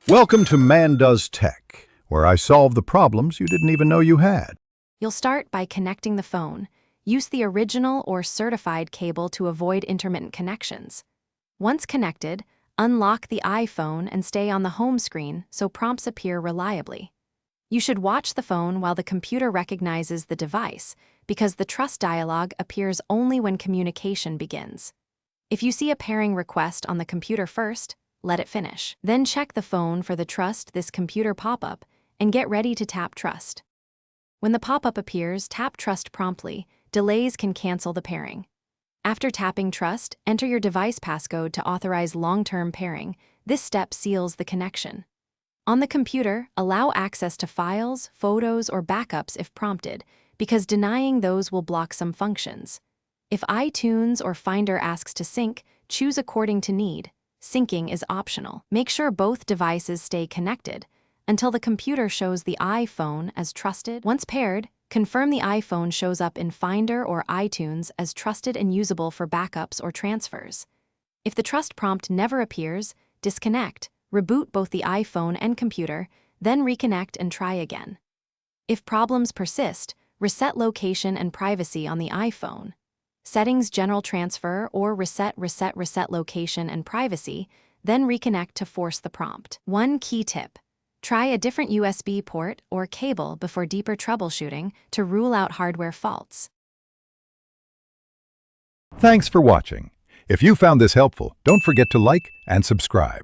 Welcome to Man Does Tech, where I solve the problems you didn't even know you had. You'll start by connecting the phone. Use the original or certified cable to avoid intermittent connections. Once connected, unlock the iPhone and stay on the home screen so prompts appear reliably. You should watch the phone while the computer recognizes the device, because the trust dialog appears only when communication begins. If you see a pairing request on the computer first, let it finish. Then check the phone for the Trust This Computer pop-up and get ready to tap Trust. When the pop-up appears, tap Trust promptly. Delays can cancel the pairing. After tapping Trust, enter your device passcode to authorize long-term pairing. This step seals the connection. On the computer, allow access to files, photos, or backups if prompted, because denying those will block some functions. If iTunes or Finder asks to sync, choose according to need. Syncing is optional. Make sure both devices stay connected until the computer shows the iPhone as trusted. Once paired, confirm the iPhone shows up in Finder or iTunes as trusted and usable for backups or transfers. If the trust prompt never appears, disconnect, reboot both the iPhone and computer, then reconnect and try again. If problems persist, reset location and privacy on the iPhone. Settings general transfer or reset location and privacy, then reconnect to force the prompt. One key tip: try a different USB port or cable before deeper troubleshooting to rule out hardware faults. Thanks for watching. If you found this helpful, don't forget to like and subscribe.